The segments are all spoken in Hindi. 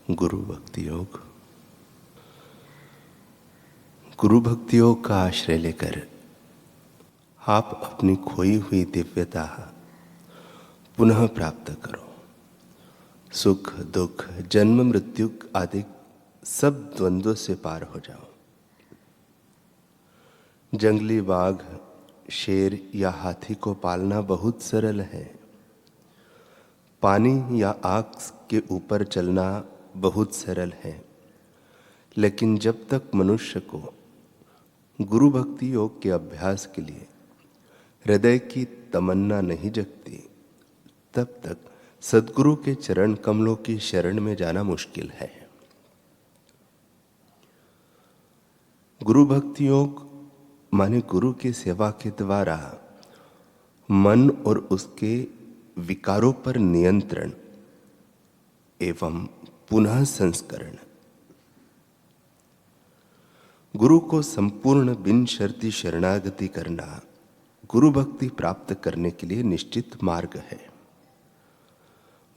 गुरु भक्ति योग। गुरु भक्ति योग का आश्रय लेकर आप अपनी खोई हुई दिव्यता पुनः प्राप्त करो। सुख दुख जन्म मृत्यु आदि सब द्वंद्वों से पार हो जाओ। जंगली बाघ, शेर या हाथी को पालना बहुत सरल है। पानी या आग के ऊपर चलना बहुत सरल है। लेकिन जब तक मनुष्य को गुरु भक्ति योग के अभ्यास के लिए हृदय की तमन्ना नहीं जगती, तब तक सद्गुरु के चरण कमलों की शरण में जाना मुश्किल है। गुरु भक्ति योग माने गुरु की सेवा के द्वारा मन और उसके विकारों पर नियंत्रण एवं पुनः संस्करण। गुरु को संपूर्ण बिन शर्ती शरणागति करना गुरु भक्ति प्राप्त करने के लिए निश्चित मार्ग है।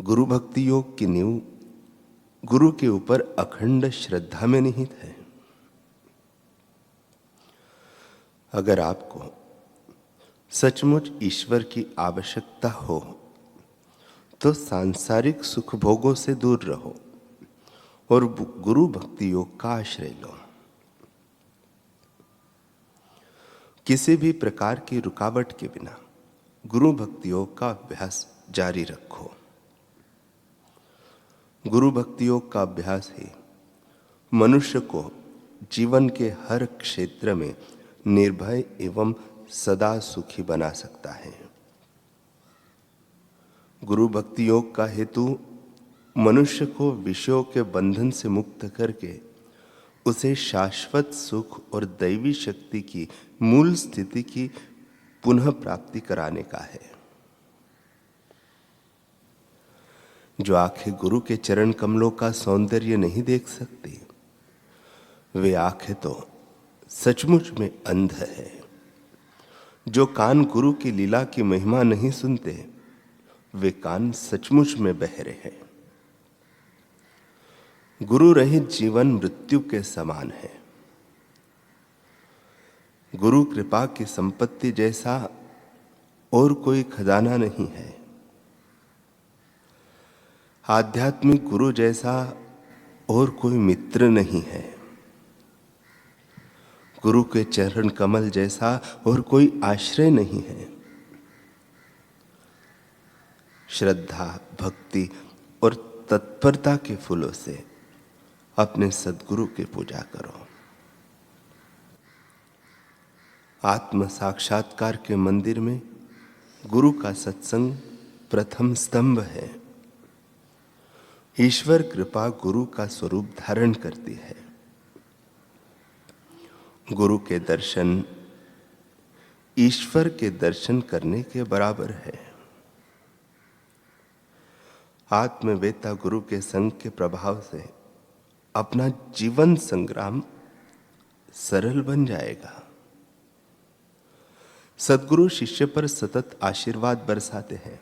गुरु भक्ति योग की नींव गुरु के ऊपर अखंड श्रद्धा में निहित है। अगर आपको सचमुच ईश्वर की आवश्यकता हो तो सांसारिक सुख भोगों से दूर रहो और गुरु भक्ति योग का आश्रय लो। किसी भी प्रकार की रुकावट के बिना गुरु भक्ति योग का अभ्यास जारी रखो। गुरु भक्ति योग का अभ्यास ही मनुष्य को जीवन के हर क्षेत्र में निर्भय एवं सदा सुखी बना सकता है। गुरु भक्ति योग का हेतु मनुष्य को विषयों के बंधन से मुक्त करके उसे शाश्वत सुख और दैवी शक्ति की मूल स्थिति की पुनः प्राप्ति कराने का है। जो आंखें गुरु के चरण कमलों का सौंदर्य नहीं देख सकती, वे आंखें तो सचमुच में अंध है। जो कान गुरु की लीला की महिमा नहीं सुनते, वे कान सचमुच में बहरे हैं। गुरु रहित जीवन मृत्यु के समान है। गुरु कृपा की संपत्ति जैसा और कोई खजाना नहीं है। आध्यात्मिक गुरु जैसा और कोई मित्र नहीं है। गुरु के चरण कमल जैसा और कोई आश्रय नहीं है। श्रद्धा, भक्ति और तत्परता के फूलों से अपने सद्गुरु की पूजा करो। आत्म साक्षात्कार के मंदिर में गुरु का सत्संग प्रथम स्तंभ है। ईश्वर कृपा गुरु का स्वरूप धारण करती है। गुरु के दर्शन ईश्वर के दर्शन करने के बराबर है। आत्मवेता गुरु के संग के प्रभाव से अपना जीवन संग्राम सरल बन जाएगा। सद्गुरु शिष्य पर सतत आशीर्वाद बरसाते हैं।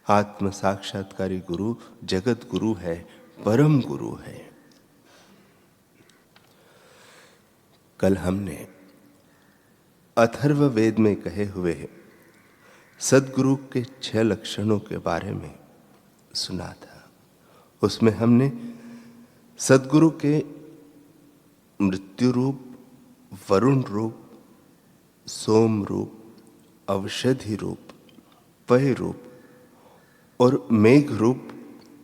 आत्म साक्षात्कारी गुरु जगत गुरु है, परम गुरु है। कल हमने अथर्व वेद में कहे हुए सद्गुरु के 6 लक्षणों के बारे में सुना था। उसमें हमने सद्गुरु के मृत्यु रूप, वरुण रूप, सोम रूप, औषधि रूप, पय रूप और मेघ रूप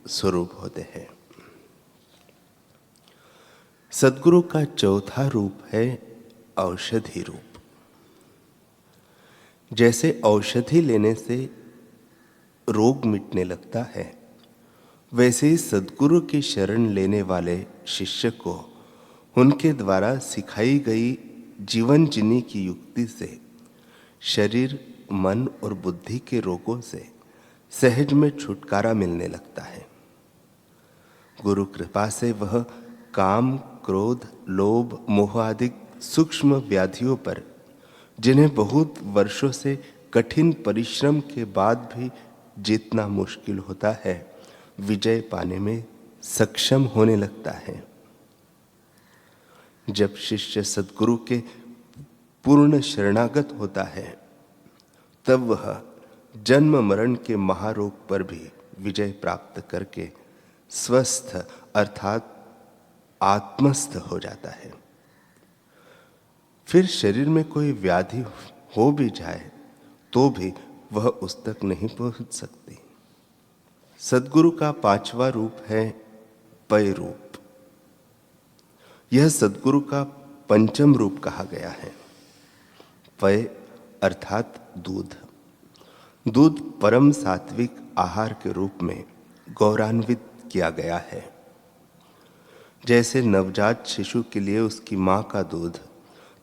स्वरूप होते हैं। सद्गुरु का चौथा रूप है औषधि रूप। जैसे औषधि लेने से रोग मिटने लगता है, वैसे ही सद्गुरु की शरण लेने वाले शिष्य को उनके द्वारा सिखाई गई जीवन जीने की युक्ति से शरीर, मन और बुद्धि के रोगों से सहज में छुटकारा मिलने लगता है। गुरु कृपा से वह काम, क्रोध, लोभ, मोह आदि सूक्ष्म व्याधियों पर, जिन्हें बहुत वर्षों से कठिन परिश्रम के बाद भी जीतना मुश्किल होता है, विजय पाने में सक्षम होने लगता है। जब शिष्य सद्गुरु के पूर्ण शरणागत होता है, तब वह जन्म मरण के महारोग पर भी विजय प्राप्त करके स्वस्थ अर्थात आत्मस्थ हो जाता है। फिर शरीर में कोई व्याधि हो भी जाए तो भी वह उस तक नहीं पहुंच सकती। सद्गुरु का पांचवा रूप है पय रूप। यह सद्गुरु का पंचम रूप कहा गया है। पय अर्थात दूध। दूध परम सात्विक आहार के रूप में गौरवान्वित किया गया है। जैसे नवजात शिशु के लिए उसकी मां का दूध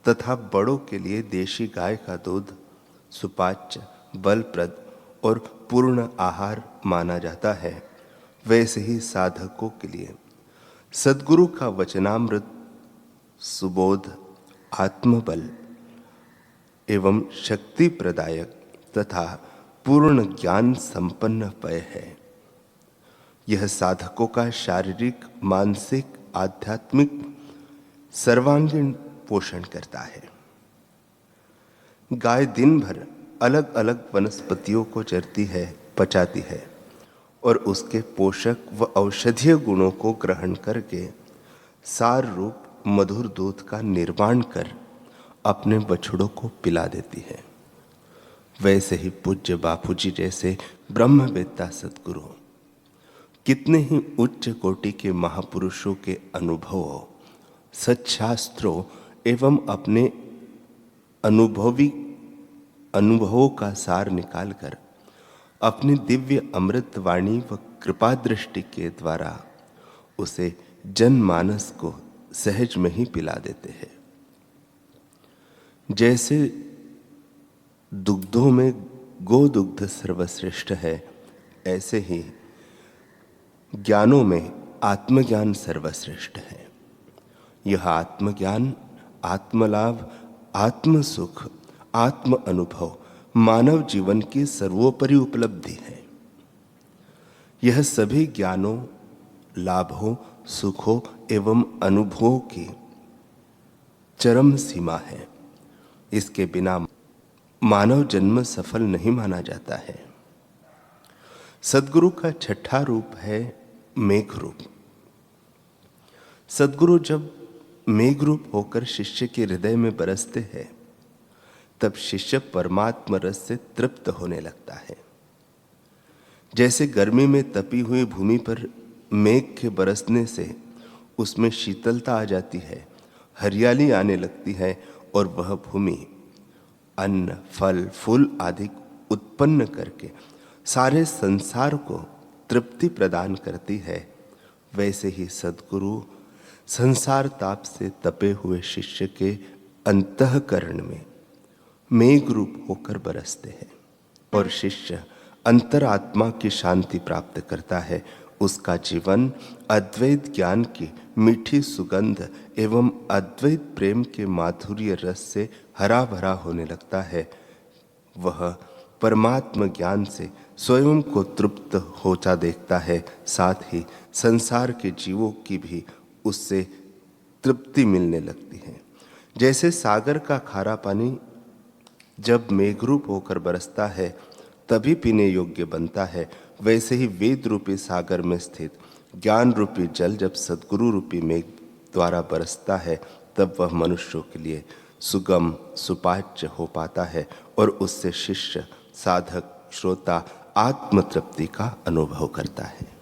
तथा बड़ों के लिए देशी गाय का दूध सुपाच्य, बलप्रद और पूर्ण आहार माना जाता है, वैसे ही साधकों के लिए सद्गुरु का वचनामृत सुबोध, आत्मबल एवं शक्ति प्रदायक तथा पूर्ण ज्ञान संपन्न पेय है। यह साधकों का शारीरिक, मानसिक, आध्यात्मिक सर्वांगीण पोषण करता है। गाय दिन भर अलग अलग वनस्पतियों को चरती है, पचाती है और उसके पोषक व औषधीय गुणों को ग्रहण करके सार रूप मधुर दूध का निर्माण कर अपने बछड़ों को पिला देती है। वैसे ही पूज्य बापूजी जैसे ब्रह्मवेत्ता सद्गुरु कितने ही उच्च कोटि के महापुरुषों के अनुभवों, सच्छास्त्रों एवं अपने अनुभवों का सार निकालकर अपनी दिव्य अमृत वाणी व कृपा दृष्टि के द्वारा उसे जनमानस को सहज में ही पिला देते हैं। जैसे दुग्धों में गोदुग्ध सर्वश्रेष्ठ है, ऐसे ही ज्ञानों में आत्मज्ञान सर्वश्रेष्ठ है। यह आत्मज्ञान, आत्मलाभ, आत्मसुख, आत्म अनुभव मानव जीवन की सर्वोपरि उपलब्धि है। यह सभी ज्ञानों, लाभों, सुखों एवं अनुभवों की चरम सीमा है। इसके बिना मानव जन्म सफल नहीं माना जाता है। सद्गुरु का छठा रूप है मेघ रूप। सद्गुरु जब मेघ रूप होकर शिष्य के हृदय में बरसते हैं, तब शिष्य परमात्म रस से तृप्त होने लगता है। जैसे गर्मी में तपी हुई भूमि पर मेघ के बरसने से उसमें शीतलता आ जाती है, हरियाली आने लगती है और वह भूमि अन्न, फल, फूल आदि उत्पन्न करके सारे संसार को तृप्ति प्रदान करती है, वैसे ही सद्गुरु संसार ताप से तपे हुए शिष्य के अंतःकरण में मेघ रूप होकर बरसते हैं और शिष्य अंतरात्मा की शांति प्राप्त करता है। उसका जीवन अद्वैत ज्ञान की मीठी सुगंध एवं अद्वैत प्रेम के माधुर्य रस से हरा भरा होने लगता है। वह परमात्म ज्ञान से स्वयं को तृप्त होता देखता है, साथ ही संसार के जीवों की भी उससे तृप्ति मिलने लगती है। जैसे सागर का खारा पानी जब मेघरूप होकर बरसता है तभी पीने योग्य बनता है, वैसे ही वेद रूपी सागर में स्थित ज्ञान रूपी जल जब सद्गुरु रूपी मेघ द्वारा बरसता है, तब वह मनुष्यों के लिए सुगम, सुपाच्य हो पाता है और उससे शिष्य, साधक, श्रोता आत्म तृप्ति का अनुभव करता है।